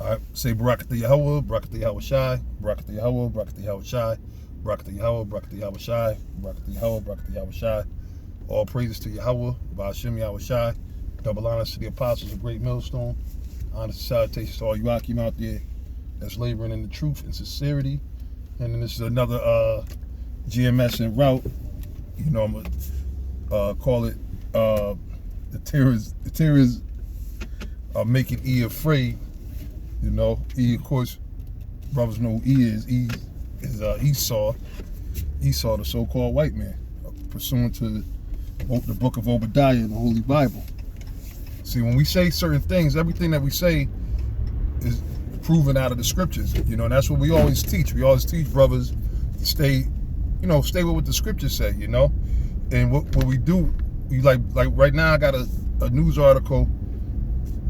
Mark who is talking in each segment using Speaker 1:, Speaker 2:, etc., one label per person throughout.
Speaker 1: All right, say Barakatha Yahweh, Barakatha Yahweh Shai, Barakatha Yahweh, Barakatha Yahweh Shai, Barakatha Yahweh, Barakatha Yahweh Shai, Barakatha Yahweh, Barakatha Yahweh Shai. All praises to Yahweh, Ba'ashem Yahweh Shai. Double honors to the apostles of Great Millstone. Honors and salutations to all you Akim out there that's laboring in the truth and sincerity. And then this is another GMS en route. You know, I'm gonna call it the terrorists are making E afraid. You know, E, of course, brothers know who E is. E is Esau, the so-called white man, pursuant to the book of Obadiah in the Holy Bible. See, when we say certain things, everything that we say is proven out of the scriptures. You know, and that's what we always teach. We always teach brothers to stay with what the scriptures say, you know. And what we do, we like right now I got a news article,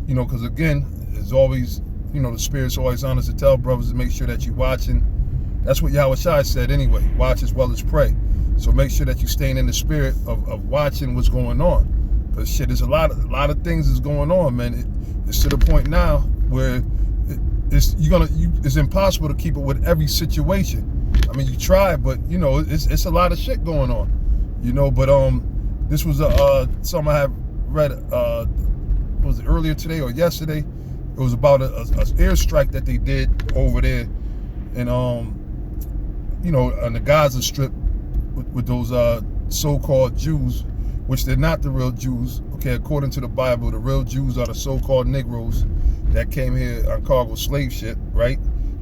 Speaker 1: you know, because again, it's always, you know, the Spirit's always on us to tell brothers to make sure that you're watching. That's what Yahweh Shai said anyway, watch as well as pray. So make sure that you're staying in the spirit of watching what's going on. Because shit, there's a lot of things is going on, man. It's to the point now where it's impossible to keep it with every situation. I mean, you try, but you know, it's a lot of shit going on. You know, but this was something I have read was it earlier today or yesterday? It was about a airstrike that they did over there, and you know, on the Gaza Strip with those so-called Jews, which they're not the real Jews. Okay, according to the Bible, the real Jews are the so-called Negroes that came here on cargo slave ship, right?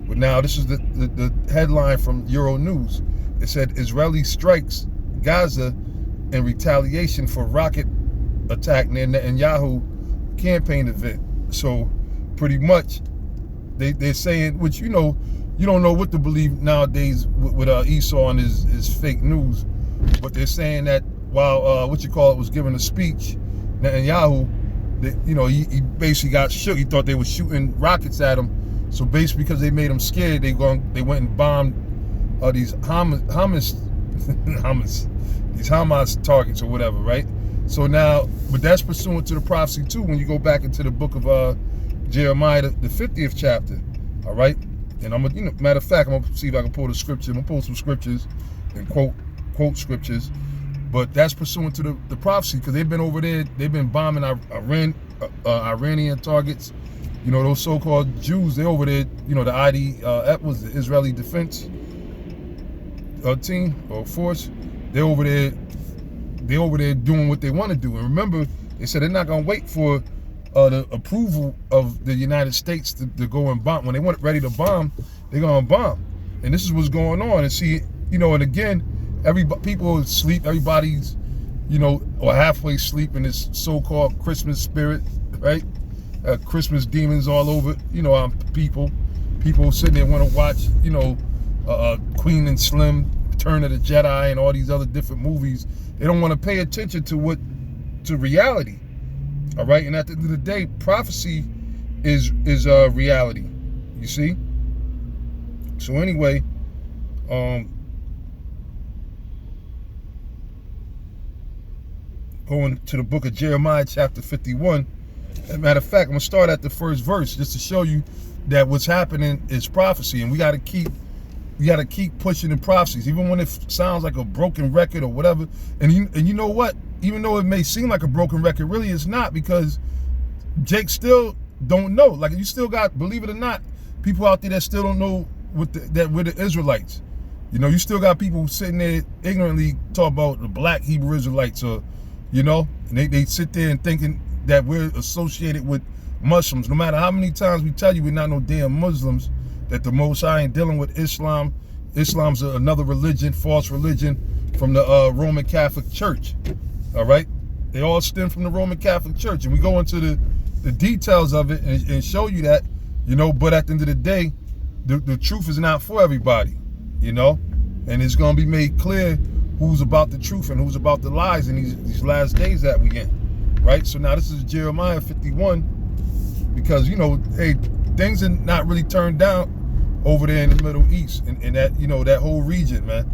Speaker 1: But now this is the headline from Euro News. It said Israeli strikes Gaza in retaliation for rocket attack near Netanyahu campaign event. So pretty much they're saying, which, you know, you don't know what to believe nowadays with Esau and his fake news, but they're saying that while was giving a speech, Netanyahu, you know, he basically got shook. He thought they were shooting rockets at him. So basically, because they made him scared, they went and bombed these Hamas targets or whatever, right? So now, but that's pursuant to the prophecy too. When you go back into the book of Jeremiah, the 50th chapter, all right. And I'm gonna, you know, matter of fact, I'm gonna see if I can pull the scripture. I'm gonna pull some scriptures and quote scriptures. But that's pursuant to the prophecy, because they've been over there, they've been bombing Iranian targets. You know, those so-called Jews, they're over there, you know, the IDF was the Israeli Defense team or force. They're over there doing what they want to do. And remember, they said they're not gonna wait for the approval of the United States to go and bomb. When they want ready to bomb, they're gonna bomb. And this is what's going on. And see, you know, and again, people sleep, everybody's, you know, or halfway sleep in this so-called Christmas spirit, right? Christmas demons all over, you know, people sitting there want to watch, you know, Queen and Slim, Return of the Jedi, and all these other different movies. They don't want to pay attention to reality. All right, and at the end of the day, prophecy is reality. You see. So anyway, going to the book of Jeremiah, chapter 51. As a matter of fact, I'm gonna start at the first verse just to show you that what's happening is prophecy, and we gotta keep pushing the prophecies, even when it sounds like a broken record or whatever. And you know what? Even though it may seem like a broken record, really it's not, because Jake still don't know. Like, you still got, believe it or not, people out there that still don't know that we're the Israelites. You know, you still got people sitting there ignorantly talk about the black Hebrew Israelites, or, you know, and they sit there and thinking that we're associated with Muslims. No matter how many times we tell you we're not no damn Muslims, that the Most High ain't dealing with Islam. Islam's another religion, false religion from the Roman Catholic Church. All right, they all stem from the Roman Catholic Church, and we go into the details of it and show you that, you know. But at the end of the day, the truth is not for everybody, you know, and it's gonna be made clear who's about the truth and who's about the lies in these last days that we in, right? So now this is Jeremiah 51, because, you know, hey, things are not really turned down over there in the Middle East, and that, you know, that whole region, man,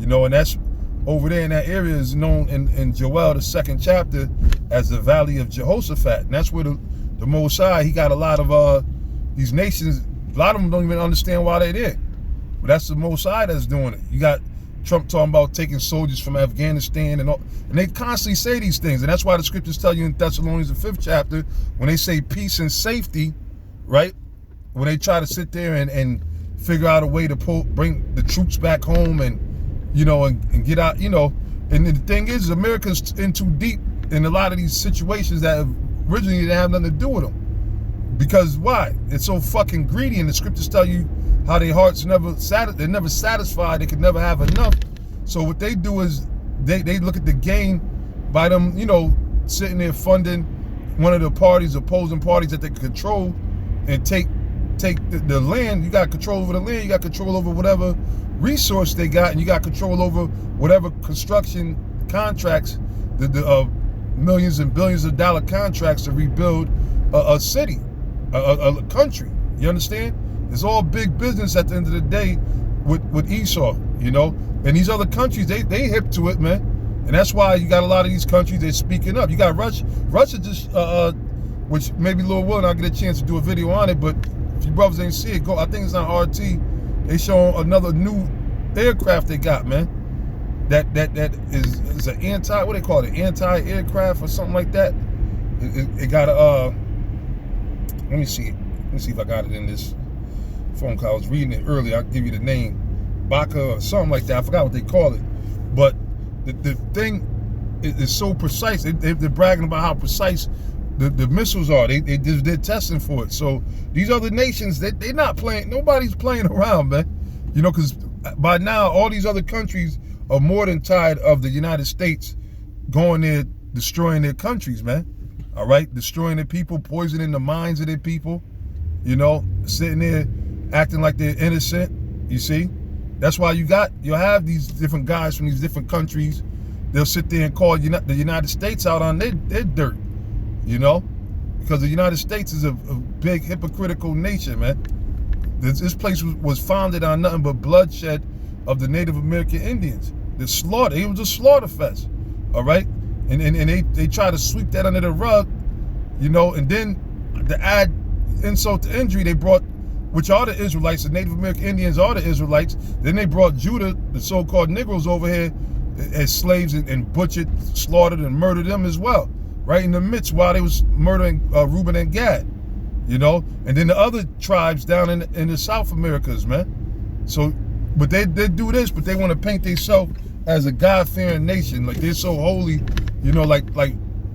Speaker 1: you know, and that's over there in that area is known in Joel, the 2nd chapter, as the Valley of Jehoshaphat. And that's where the Most High, he got a lot of these nations, a lot of them don't even understand why they're there. But that's the Most High that's doing it. You got Trump talking about taking soldiers from Afghanistan and all, and they constantly say these things. And that's why the scriptures tell you in Thessalonians, the 5th chapter, when they say peace and safety, right? When they try to sit there and figure out a way to bring the troops back home and, you know, and get out, you know. And the thing is, America's in too deep in a lot of these situations that originally didn't have nothing to do with them. Because why? It's so fucking greedy, and the scriptures tell you how their hearts they're never satisfied, they could never have enough. So what they do is they look at the gain by them, you know, sitting there funding one of the opposing parties that they control, and take the land. You got control over the land, you got control over whatever resource they got, and you got control over whatever construction contracts, the millions and billions of dollar contracts to rebuild a city, a country. You understand? It's all big business at the end of the day with Esau, you know? And these other countries, they hip to it, man. And that's why you got a lot of these countries, they're speaking up. You got Russia just, which maybe Lord willing, I'll get a chance to do a video on it, but if you brothers ain't see it, go. I think it's on RT. They showing another new aircraft they got, man. That is an what they call it, anti-aircraft or something like that. It got a, let me see if I got it in this phone call. I was reading it earlier. I'll give you the name, Baka or something like that. I forgot what they call it. But the thing is so precise. They're bragging about how precise the missiles are. They're testing for it. So these other nations, they're not playing. Nobody's playing around, man. You know, because by now all these other countries are more than tired of the United States going there, destroying their countries, man. All right, destroying their people, poisoning the minds of their people. You know, sitting there acting like they're innocent. You see, that's why you'll have these different guys from these different countries. They'll sit there and call the United States out on their dirt. You know, because the United States is a big hypocritical nation, man. This place was founded on nothing but bloodshed of the Native American Indians. The slaughter, it was a slaughter fest, all right? And they try to sweep that under the rug, you know, and then to add insult to injury, they brought, which are the Israelites, the Native American Indians are the Israelites, then they brought Judah, the so-called Negroes, over here as slaves and butchered, slaughtered, and murdered them as well, right in the midst while they was murdering Reuben and Gad, you know? And then the other tribes down in the South Americas, man. So, but they do this, but they want to paint themselves as a God-fearing nation, like they're so holy, you know, like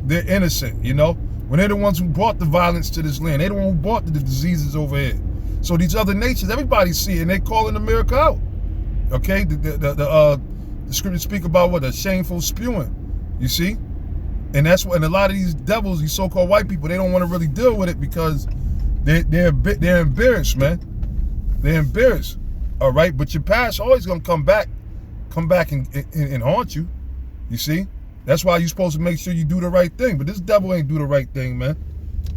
Speaker 1: they're innocent, you know? When they're the ones who brought the violence to this land, they're the ones who brought the diseases over here. So these other nations, everybody see it, and they're calling America out. Okay, the scriptures speak about what? A shameful spewing, you see? And that's what, and a lot of these devils, these so-called white people, they don't want to really deal with it because they're embarrassed, man. They're embarrassed, all right? But your past always gonna come back and haunt you, you see? That's why you're supposed to make sure you do the right thing. But this devil ain't do the right thing, man.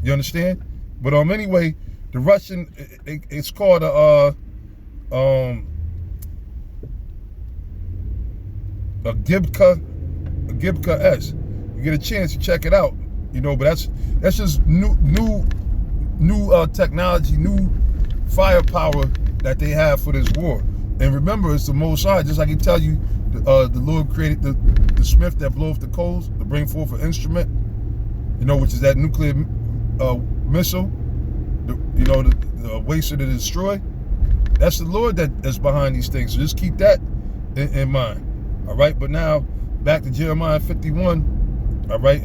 Speaker 1: You understand? But anyway, the Russian, it's called a Gibka S. You get a chance to check it out, you know. But that's just new technology, new firepower that they have for this war. And remember, it's the Most High. Just like he tell you, the Lord created the smith that bloweth the coals to bring forth an instrument, you know, which is that nuclear missile, you know, the waster to destroy. That's the Lord that's behind these things. So just keep that in mind. All right. But now back to Jeremiah 51. All right.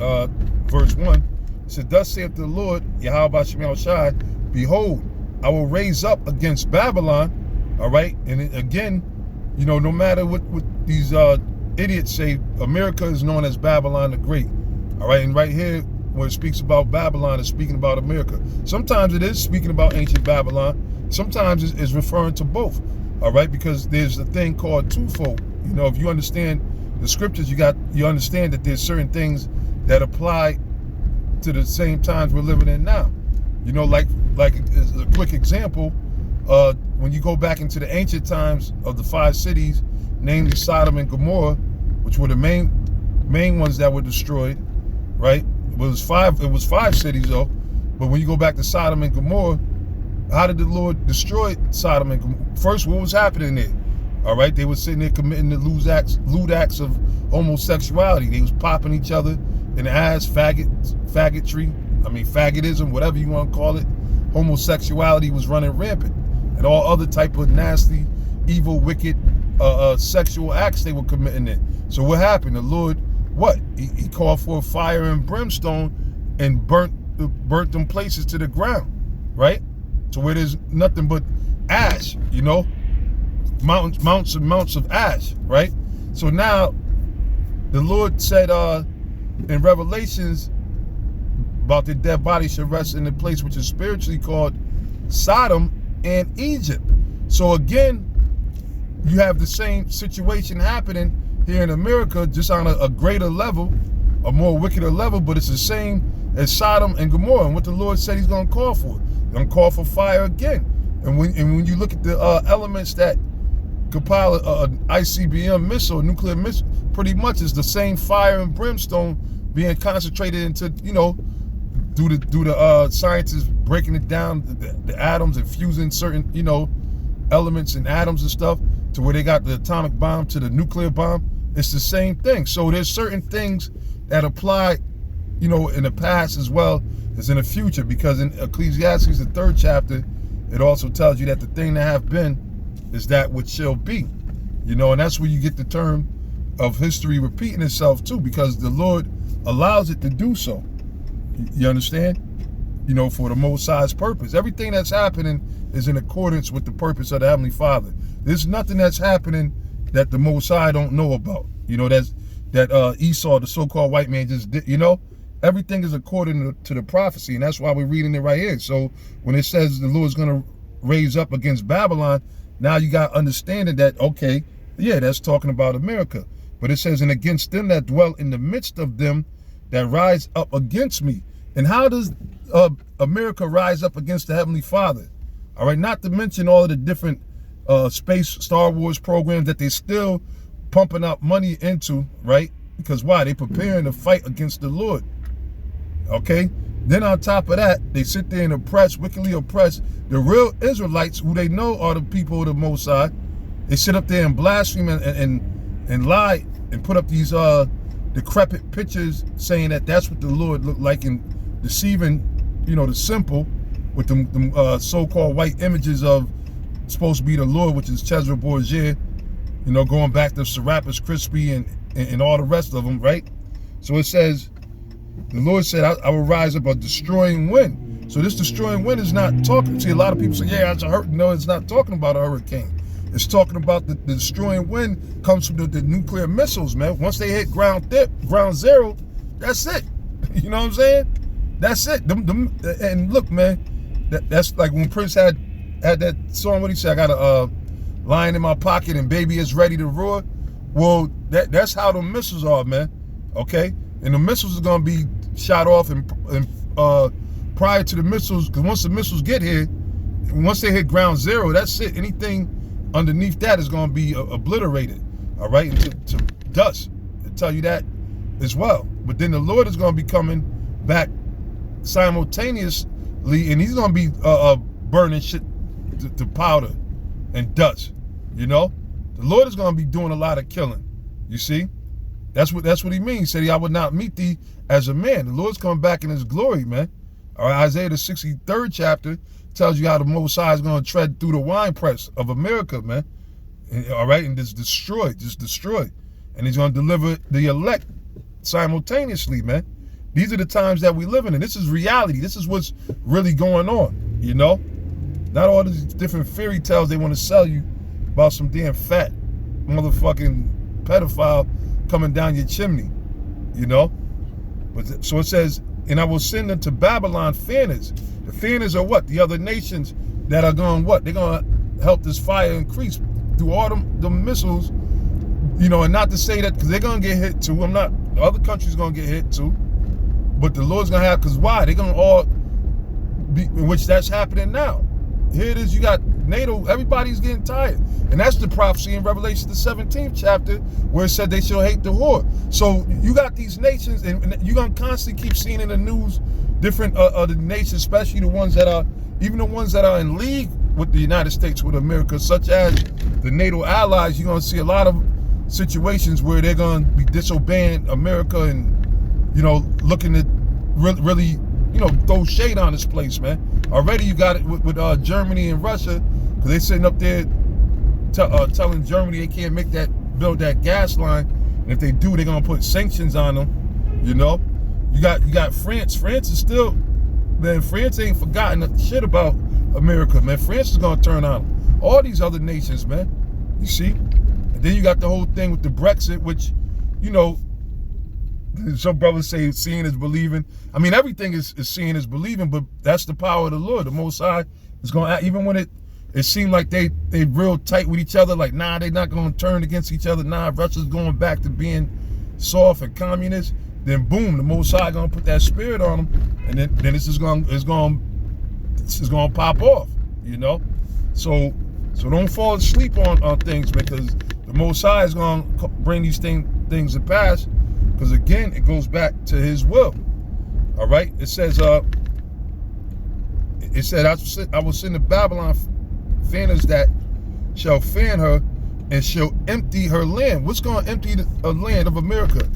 Speaker 1: Verse 1. It says, "Thus saith the Lord, Yahweh Shemel Shai, behold, I will raise up against Babylon." All right. And again, you know, no matter what these idiots say, America is known as Babylon the Great. All right. And right here, when it speaks about Babylon, it's speaking about America. Sometimes it is speaking about ancient Babylon. Sometimes it's referring to both. All right. Because there's a thing called twofold. You know, if you understand the scriptures, you understand that there's certain things that apply to the same times we're living in now. You know, like as a quick example, when you go back into the ancient times of the 5 cities, namely Sodom and Gomorrah, which were the main ones that were destroyed, right? It was 5 cities though. But when you go back to Sodom and Gomorrah, how did the Lord destroy Sodom and Gomorrah? First, what was happening there? All right, they were sitting there committing the lewd acts of homosexuality. They was popping each other in the ass, faggotry, faggotism, whatever you want to call it. Homosexuality was running rampant, and all other type of nasty, evil, wicked, sexual acts they were committing there. So what happened? The Lord, what? He called for fire and brimstone and burnt them places to the ground, right? To where there's nothing but ash, mounts and mounts of ash, right? So now the Lord said in Revelations about the dead body should rest in the place which is spiritually called Sodom and Egypt. So again, you have the same situation happening here in America, just on a greater level, a more wickeder level, but it's the same as Sodom and Gomorrah. And what the Lord said he's going to call for. He's going to call for fire again. And when you look at the elements that compile an ICBM missile, nuclear missile, pretty much is the same fire and brimstone being concentrated into, due to scientists breaking it down, the atoms and fusing certain, elements and atoms and stuff to where they got the atomic bomb to the nuclear bomb. It's the same thing. So there's certain things that apply, in the past as well as in the future, because in Ecclesiastes, the 3rd chapter, it also tells you that the thing that have been is that which shall be, and that's where you get the term of history repeating itself too, because the Lord allows it to do so. You understand? For the Most High's purpose. Everything that's happening is in accordance with the purpose of the Heavenly Father. There's nothing that's happening that the Most High don't know about. That Esau, the so-called white man, just did. Everything is according to the prophecy, and that's why we're reading it right here. So when it says the Lord's going to raise up against Babylon, now you got understanding that, okay, yeah, that's talking about America. But it says, and against them that dwell in the midst of them that rise up against me. And how does America rise up against the Heavenly Father? All right, not to mention all of the different space Star Wars programs that they're still pumping out money into, right? Because why? They're preparing to fight against the Lord. Okay? Then on top of that, they sit there and wickedly oppress the real Israelites, who they know are the people of the Most High. They sit up there and blaspheme and lie and put up these decrepit pictures saying that that's what the Lord looked like, and deceiving, the simple with them so-called white images of supposed to be the Lord, which is Cesare Borgia, going back to Serapis Crispy and all the rest of them, right? So it says, the Lord said, I will rise up a destroying wind. So this destroying wind is not talking. See, a lot of people say, yeah, it's a hurricane. No, it's not talking about a hurricane. It's talking about the destroying wind comes from the nuclear missiles, man. Once they hit ground zero, that's it. You know what I'm saying? That's it. And look, man, that's like when Prince had that song. What he said? I got a lion in my pocket and baby is ready to roar. Well, that's how the missiles are, man. Okay, and the missiles are gonna be shot off and prior to the missiles, because once the missiles get here, once they hit ground zero, that's it. Anything underneath that is going to be obliterated, all right, into dust. They tell you that as well. But then the Lord is going to be coming back simultaneously, and he's going to be burning shit to powder and dust. The Lord is going to be doing a lot of killing. You see, that's what he means. He said, I would not meet thee as a man. The Lord's coming back in his glory, man. All right, Isaiah the 63rd chapter tells you how the Most High is going to tread through the winepress of America, man. All right, and just destroy. And he's going to deliver the elect simultaneously, man. These are the times that we live in, and this is reality. This is what's really going on, Not all these different fairy tales they want to sell you about some damn fat motherfucking pedophile coming down your chimney, But so it says, and I will send unto Babylon fanners. The fanners are what? The other nations that are going what? They're going to help this fire increase through all them missiles, and not to say that, because they're going to get hit too. The other countries going to get hit too. But the Lord's going to have, because why? They're going to all be, in which that's happening now. Here it is, you got NATO, everybody's getting tired. And that's the prophecy in Revelation, the 17th chapter, where it said they shall hate the whore. So you got these nations, and you're going to constantly keep seeing in the news different other nations, especially the ones that are even the ones that are in league with the United States, with America, such as the NATO allies, you're going to see a lot of situations where they're going to be disobeying America and, you know, looking to really, you know, throw shade on this place, man. Already you got it with Germany and Russia, because they sitting up there telling Germany they can't build that gas line, and if they do, they're gonna put sanctions on them. You know, you got France. France is still, man. France ain't forgotten shit about America, man. France is gonna turn on them. All these other nations, man. You see, and then you got the whole thing with the Brexit, which, you know, some brothers say seeing is believing. I mean, everything is seeing is believing, but that's the power of the Lord. The Most High is going to, even when it seemed like they real tight with each other, like, nah, they're not going to turn against each other. Nah, Russia's going back to being soft and communist. Then boom, the Most High going to put that spirit on them, and then it's going to pop off, you know. So don't fall asleep on things, because the Most High is going to bring these things to pass. Because again, it goes back to His will. All right. It said, I will send to Babylon fanners that shall fan her and shall empty her land. What's going to empty the land of America?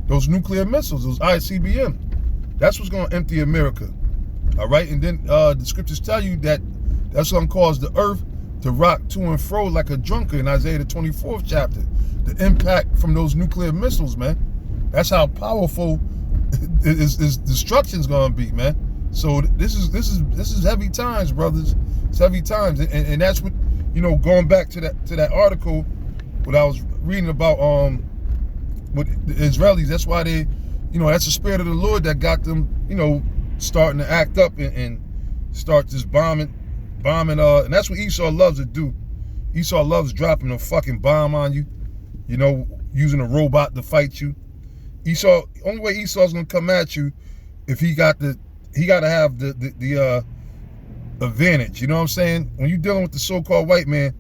Speaker 1: Those nuclear missiles, those ICBM. That's what's going to empty America. All right. And then the scriptures tell you that that's going to cause the earth to rock to and fro like a drunkard in Isaiah the 24th chapter. The impact from those nuclear missiles, man. That's how powerful is destruction's gonna be, man. So this is heavy times, brothers. It's heavy times, and that's what, you know. Going back to that article, what I was reading about with the Israelis. That's why they, you know, that's the spirit of the Lord that got them, you know, starting to act up and start just bombing. And that's what Esau loves to do. Esau loves dropping a fucking bomb on you, you know, using a robot to fight you. Esau, only way Esau's gonna come at you if he gotta have the advantage. You know what I'm saying? When you're dealing with the so-called white man,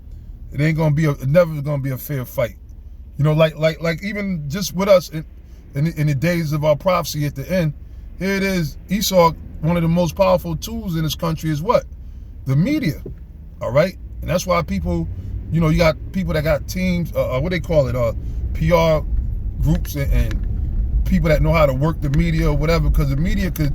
Speaker 1: it ain't gonna be never gonna be a fair fight. You know, like even just with us in the days of our prophecy at the end, here it is. Esau, one of the most powerful tools in this country is what? The media. All right, and that's why people, you know, you got people that got teams, what they call it, PR groups and people that know how to work the media or whatever, because the media could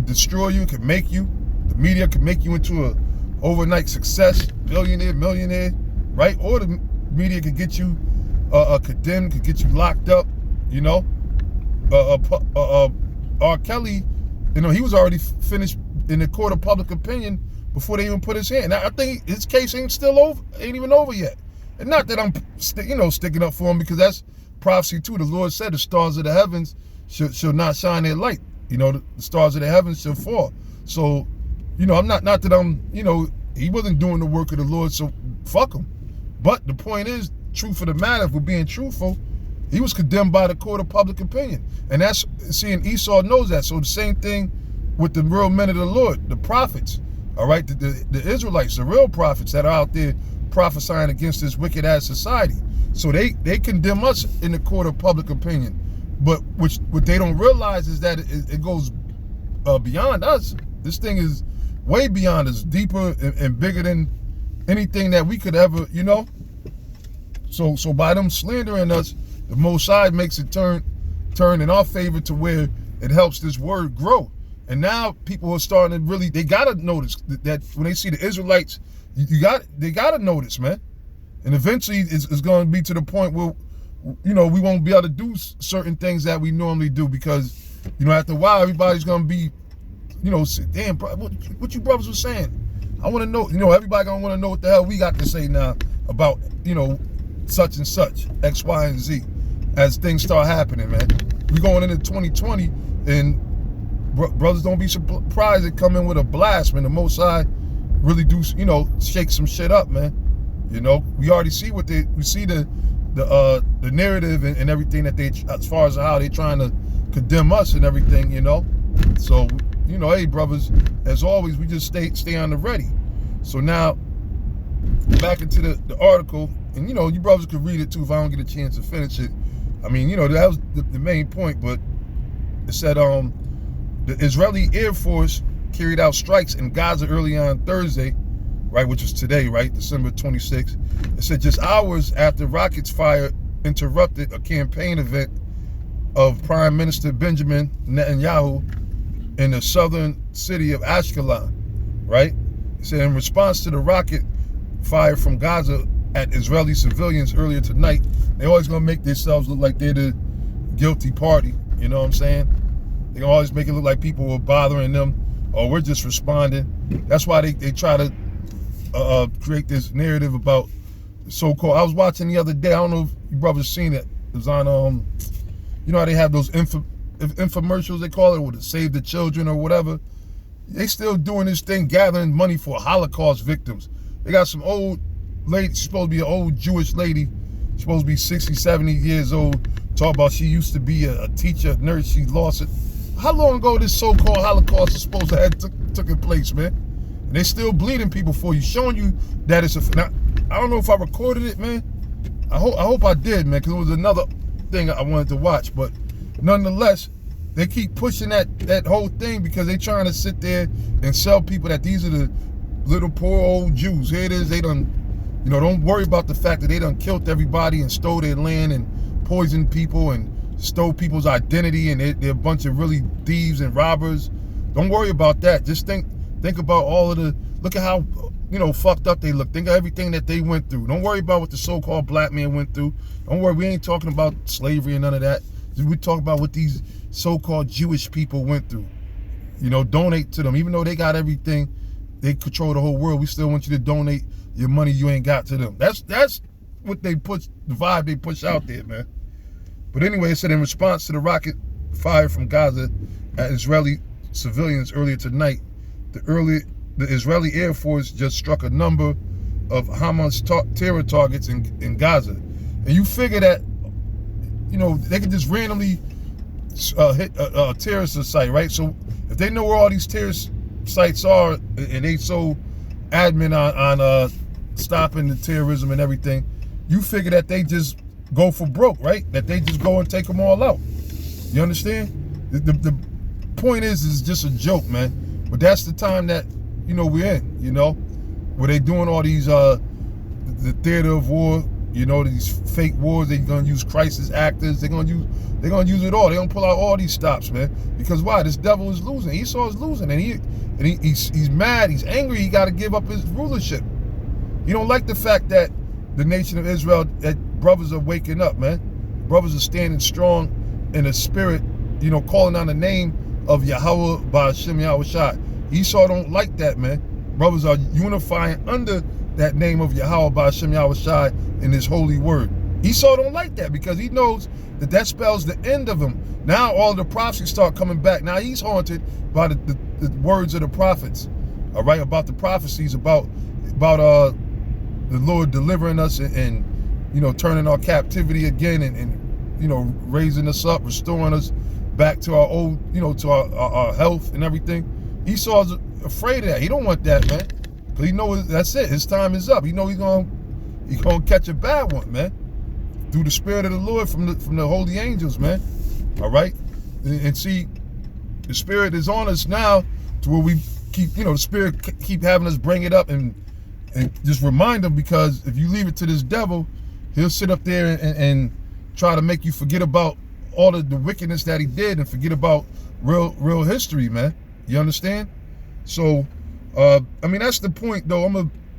Speaker 1: destroy you, could make you. The media could make you into a overnight success, billionaire, millionaire, right? Or the media could get you condemned, could get you locked up, you know. R. Kelly, you know, he was already finished in the court of public opinion before they even put his hand. Now, I think his case ain't even over yet. And not that I'm, sticking up for him, because that's prophecy too. The Lord said the stars of the heavens shall not shine their light. You know, the stars of the heavens shall fall. So, you know, I'm not that I'm, you know, he wasn't doing the work of the Lord, so fuck him. But the point is, truth of the matter, if we're being truthful, he was condemned by the court of public opinion. And that's, seeing Esau knows that. So the same thing with the real men of the Lord, the prophets, all right, the Israelites, the real prophets that are out there prophesying against this wicked ass society. So they condemn us in the court of public opinion. But what they don't realize is that it goes beyond us. This thing is way beyond us, deeper and bigger than anything that we could ever, you know. So by them slandering us, the Most High makes it turn in our favor to where it helps this word grow. And now people are starting to really, they gotta notice that when they see the Israelites, they gotta notice, man. And eventually it's going to be to the point where, you know, we won't be able to do certain things that we normally do, because, you know, after a while everybody's going to be, you know, damn, what you brothers were saying. I want to know, you know, everybody going to want to know what the hell we got to say now about, you know, such and such, X, Y, and Z, as things start happening, man. We going into 2020, and brothers, don't be surprised they come in with a blast, man. The Most High really do, you know, shake some shit up, man. You know, we already see we see the narrative and everything that they, as far as how they trying to condemn us and everything, you know. So, you know, hey, brothers, as always, we just stay on the ready. So now, back into the article, and, you know, you brothers could read it too if I don't get a chance to finish it. I mean, you know, that was the main point, but it said the Israeli Air Force carried out strikes in Gaza early on Thursday, right, which was today, right, December 26th. It said just hours after rockets fire interrupted a campaign event of Prime Minister Benjamin Netanyahu in the southern city of Ashkelon, right? It said in response to the rocket fire from Gaza at Israeli civilians earlier tonight, they always gonna make themselves look like they're the guilty party, you know what I'm saying? They always make it look like people were bothering them, or we're just responding. That's why they try to create this narrative about so-called. I was watching the other day, I don't know if you brothers seen it. It was on, you know how they have those infomercials, they call it, with Save the Children or whatever. They still doing this thing, gathering money for Holocaust victims. They got some old lady, she's supposed to be an old Jewish lady, she's supposed to be 60, 70 years old, talk about she used to be a teacher, a nurse, she lost it. How long ago this so-called Holocaust is supposed to have taken place, man? And they still bleeding people for you, showing you that it's a. Now, I don't know if I recorded it, man. I hope I did, man, because it was another thing I wanted to watch. But nonetheless, they keep pushing that whole thing because they trying to sit there and sell people that these are the little poor old Jews. Here it is, they done, you know, don't worry about the fact that they done killed everybody and stole their land and poisoned people and stole people's identity, and they're a bunch of really thieves and robbers. Don't worry about that. Just think about all of the, look at how, you know, fucked up they look. Think of everything that they went through. Don't worry about what the so-called black man went through. Don't worry, we ain't talking about slavery and none of that. We talk about what these so-called Jewish people went through. You know, donate to them. Even though they got everything, they control the whole world, we still want you to donate your money you ain't got to them. That's what they push, the vibe they push out there, man. But anyway, it said in response to the rocket fire from Gaza at Israeli civilians earlier tonight, the Israeli Air Force just struck a number of Hamas terror targets in Gaza. And you figure that, you know, they could just randomly hit a terrorist site, right? So if they know where all these terrorist sites are and they so adamant on stopping the terrorism and everything, you figure that they just go for broke, right? That they just go and take them all out. You understand? The point is just a joke, man. But that's the time that, you know, we're in, you know, where they doing all these, the theater of war, you know, these fake wars. They're gonna use crisis actors. They're gonna use it all. They're gonna pull out all these stops, man. Because why? This devil is losing. Esau is losing, and he's mad. He's angry. He got to give up his rulership. He don't like the fact that the nation of Israel, that brothers are waking up, man. Brothers are standing strong in the spirit, you know, calling on the name of Yahweh Ba'ashem Yahushai. Esau don't like that, man. Brothers are unifying under that name of Yahweh Ba'ashem Yahushai in his holy word. Esau don't like that because he knows that spells the end of him. Now all the prophecies start coming back. Now he's haunted by the words of the prophets, all right, about the prophecies about the Lord delivering us and you know, turning our captivity again and you know, raising us up, restoring us back to our old, you know, to our health and everything. Esau's afraid of that. He don't want that, man. Because he knows that's it. His time is up. He know he's gonna catch a bad one, man. Through the spirit of the Lord from the holy angels, man. All right? And see, the spirit is on us now to where we keep, you know, the spirit keep having us bring it up and just remind them, because if you leave it to this devil, he'll sit up there and try to make you forget about all of the wickedness that he did and forget about real history, man. You understand? So, I mean, that's the point, though. I'm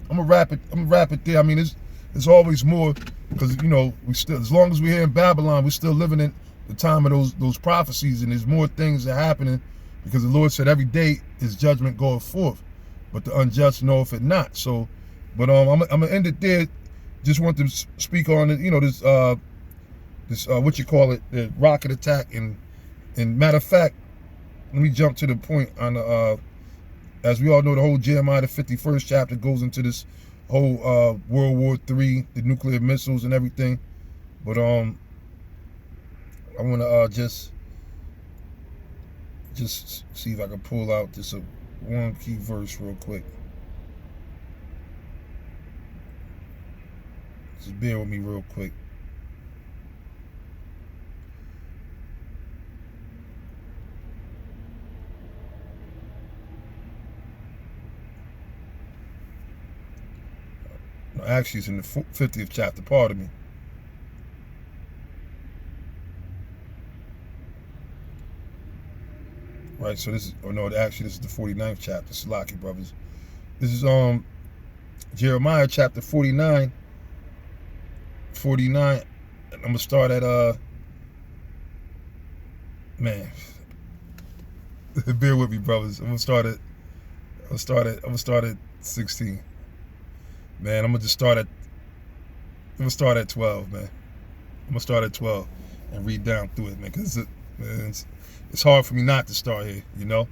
Speaker 1: gonna wrap it there. I mean, it's always more, because you know, we still, as long as we're here in Babylon, we're still living in the time of those prophecies, and there's more things that are happening, because the Lord said every day his judgment goeth forth, but the unjust knoweth it not. So, but I'm gonna end it there. Just want to speak on it, you know, this what you call it, the rocket attack, and matter of fact, let me jump to the point on the as we all know, the whole Jeremiah the 51st chapter goes into this whole World War III, the nuclear missiles and everything. But I want to just see if I can pull out this one key verse real quick. Just bear with me real quick. Actually, it's in the 50th chapter. Pardon me. Right, so this is, actually this is the 49th chapter. Salaki, brothers. This is Jeremiah chapter 49. 49. I'm gonna start at man. Bear with me, brothers. I'm gonna start at 16. Man, I'm gonna start at 12, man. I'm gonna start at 12 and read down through it, man, because it's hard for me not to start here, you know.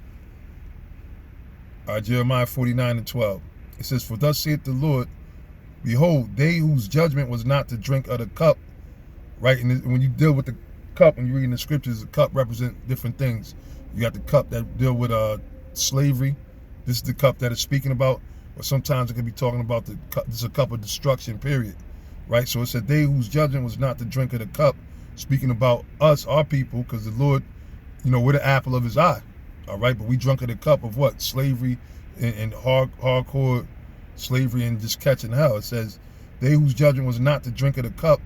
Speaker 1: Jeremiah 49 and 12. It says, "For thus saith the Lord, behold, they whose judgment was not to drink of the cup," right? And when you deal with the cup, when you read in the scriptures, the cup represents different things. You got the cup that deal with slavery. This is the cup that it's speaking about. Or sometimes it could be talking about the cup. This is a cup of destruction, period. Right? So it said, "They whose judgment was not to drink of the cup," speaking about us, our people, because the Lord, we're the apple of his eye. All right, but we drunk of the cup of what? Slavery and hardcore slavery and just catching hell. It says, "They whose judgment was not to drink of the cup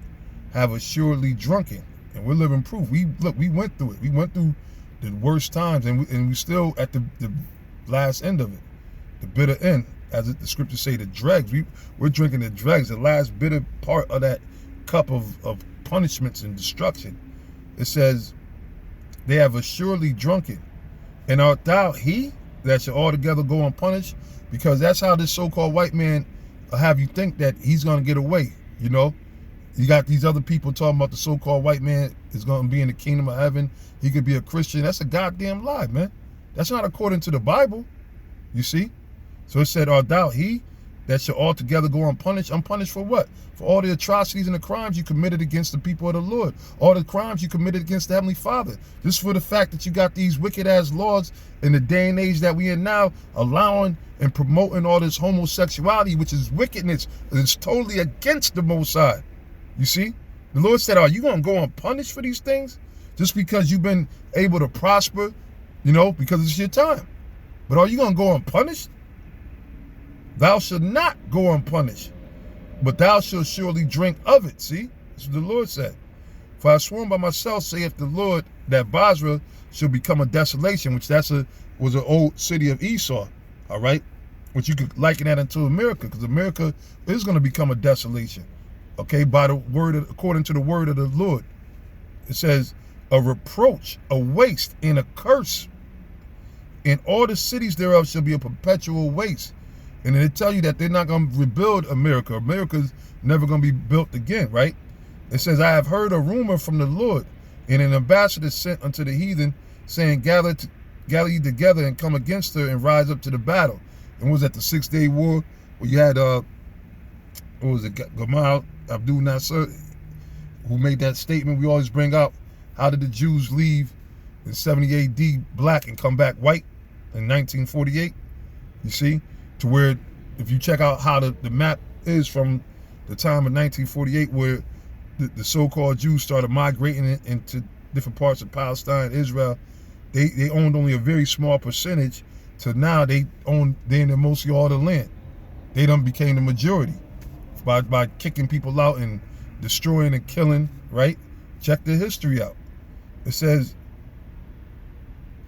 Speaker 1: have assuredly drunken." And we're living proof. We went through it. We went through the worst times, and we still at the last end of it, the bitter end, as the scriptures say, the dregs. We're drinking the dregs, the last bitter part of that cup of punishments and destruction. It says, "They have assuredly drunken. And art thou he that shall altogether go unpunished?" Because that's how this so-called white man have you think that he's going to get away, You got these other people talking about the so-called white man is going to be in the kingdom of heaven. He could be a Christian. That's a goddamn lie, man. That's not according to the Bible, you see? So it said, "Art thou he that shall altogether go unpunished?" Unpunished for what? For all the atrocities and the crimes you committed against the people of the Lord. All the crimes you committed against the Heavenly Father. Just for the fact that you got these wicked-ass laws in the day and age that we in now, allowing and promoting all this homosexuality, which is wickedness. It's totally against the Most High. You see? The Lord said, "Are you going to go unpunished for these things? Just because you've been able to prosper, because it's your time. But are you going to go unpunished? Thou shalt not go unpunished, but thou shalt surely drink of it." See? That's what the Lord said. "For I have sworn by myself, saith the Lord, that Basra shall become a desolation," which was an old city of Esau, all right? Which you could liken that into America, because America is going to become a desolation. Okay, according to the word of the Lord. It says, "A reproach, a waste, and a curse. And all the cities thereof shall be a perpetual waste." And then they tell you that they're not going to rebuild America. America's never going to be built again, right? It says, "I have heard a rumor from the Lord, and an ambassador sent unto the heathen, saying, gather ye together and come against her and rise up to the battle." And was that the 6-Day War, where you had, Gamal Abdul Nasser, who made that statement we always bring out. How did the Jews leave in 70 AD black and come back white in 1948? You see? To where, if you check out how the map is from the time of 1948, where the so-called Jews started migrating into different parts of Palestine, Israel, they owned only a very small percentage, to now they own mostly all the land. They done became the majority by kicking people out and destroying and killing, right? Check the history out. It says,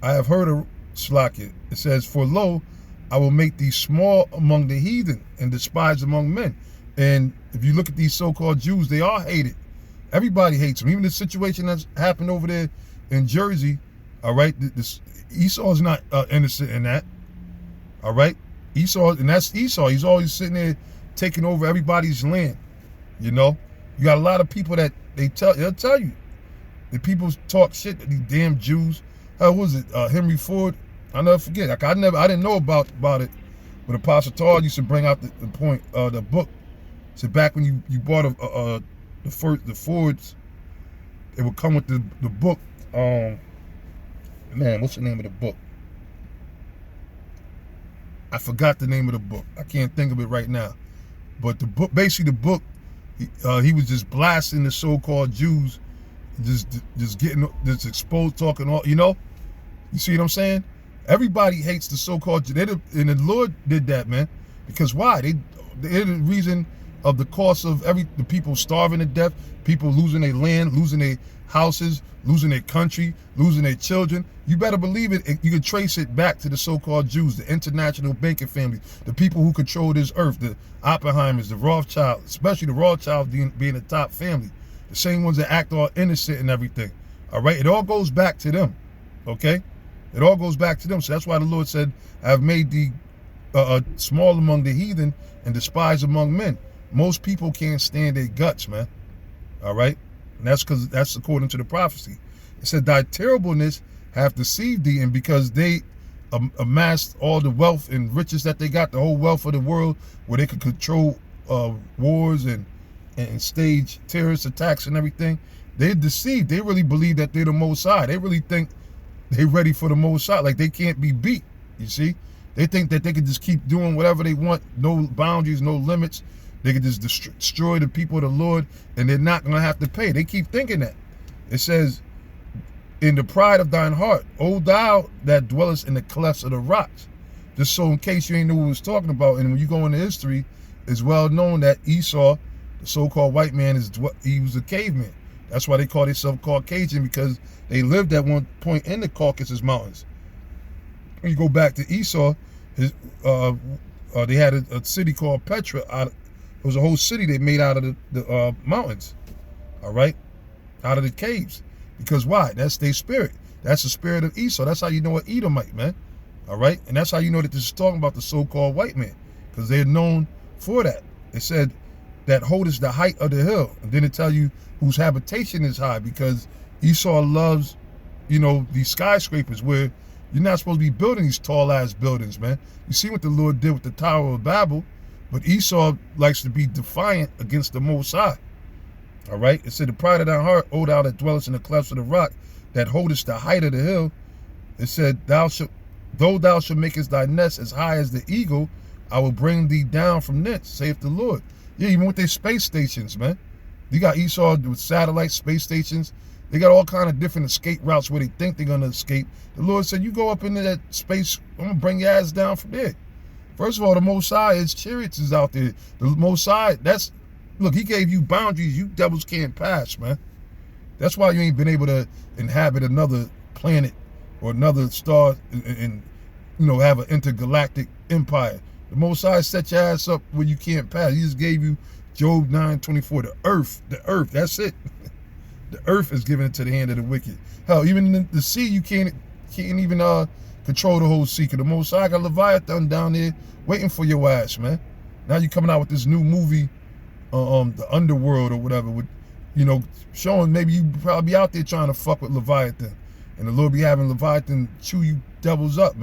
Speaker 1: "I have heard a slacket." It says, "For lo, I will make thee small among the heathen and despised among men." And if you look at these so-called Jews, they are hated. Everybody hates them. Even the situation that's happened over there in Jersey, all right? Esau is not innocent in that, all right? Esau, and that's Esau. He's always sitting there taking over everybody's land, You got a lot of people that they'll tell you. The people talk shit, these damn Jews. How was it? Henry Ford? I'll never forget. I didn't know about it, but Apostle Todd used to bring out the point, the book. So back when you bought the Fords, it would come with the book. Man, what's the name of the book? I forgot the name of the book. I can't think of it right now. But the book, basically the book, he was just blasting the so-called Jews, just exposed, talking all, You see what I'm saying? Everybody hates the so-called Jews. And the Lord did that, man. Because why? They're the reason of the cost of the people starving to death, people losing their land, losing their houses, losing their country, losing their children. You better believe it. You can trace it back to the so-called Jews, the international banking family, the people who control this earth, the Oppenheimers, the Rothschilds, especially the Rothschilds being the top family, the same ones that act all innocent and everything. All right, it all goes back to them. Okay, it all goes back to them. So that's why the Lord said, "I have made thee small among the heathen and despised among men." Most people can't stand their guts, man. All right, and that's according to the prophecy. It said, "Thy terribleness have deceived thee," and because they amassed all the wealth and riches that they got, the whole wealth of the world, where they could control wars and stage terrorist attacks and everything, they're deceived. They really believe that they're the Most High. They really think they're ready for the Most High, like they can't be beat. You see, they think that they can just keep doing whatever they want, no boundaries, no limits. They can just destroy the people of the Lord, and they're not going to have to pay. They keep thinking that. It says, "In the pride of thine heart, O thou that dwellest in the clefts of the rocks." Just so in case you ain't know what it was talking about, and when you go into history, it's well known that Esau, the so-called white man, he was a caveman. That's why they call themselves Caucasian, because they lived at one point in the Caucasus Mountains. When you go back to Esau, they had a city called Petra. It was a whole city they made out of the mountains, all right, out of the caves. Because why? That's their spirit. That's the spirit of Esau. That's how you know an Edomite, man, all right? And that's how you know that this is talking about the so-called white man, because they're known for that. It said that holdest the height of the hill, and then it tell you whose habitation is high, because Esau loves, these skyscrapers where you're not supposed to be building these tall-ass buildings, man. You see what the Lord did with the Tower of Babel. But Esau likes to be defiant against the Most High. All right? It said, "The pride of thy heart, O thou that dwellest in the clefts of the rock, that holdest the height of the hill." It said, "Though thou shalt makest thy nest as high as the eagle, I will bring thee down from thence, saith the Lord." Yeah, even with their space stations, man. You got Esau with satellite space stations. They got all kind of different escape routes where they think they're going to escape. The Lord said, "You go up into that space, I'm going to bring your ass down from there." First of all, the Most High, his chariots is out there. The Most High, look, he gave you boundaries you devils can't pass, man. That's why you ain't been able to inhabit another planet or another star and have an intergalactic empire. The Most High set your ass up where you can't pass. He just gave you Job 9:24, the earth, that's it. The earth is given into the hand of the wicked. Hell, even in the sea, you can't even control the whole sea. The Most High got Leviathan down there waiting for your ass, man. Now you coming out with this new movie, the Underworld or whatever, with showing maybe you probably be out there trying to fuck with Leviathan, and the Lord be having Leviathan chew you devils up, man.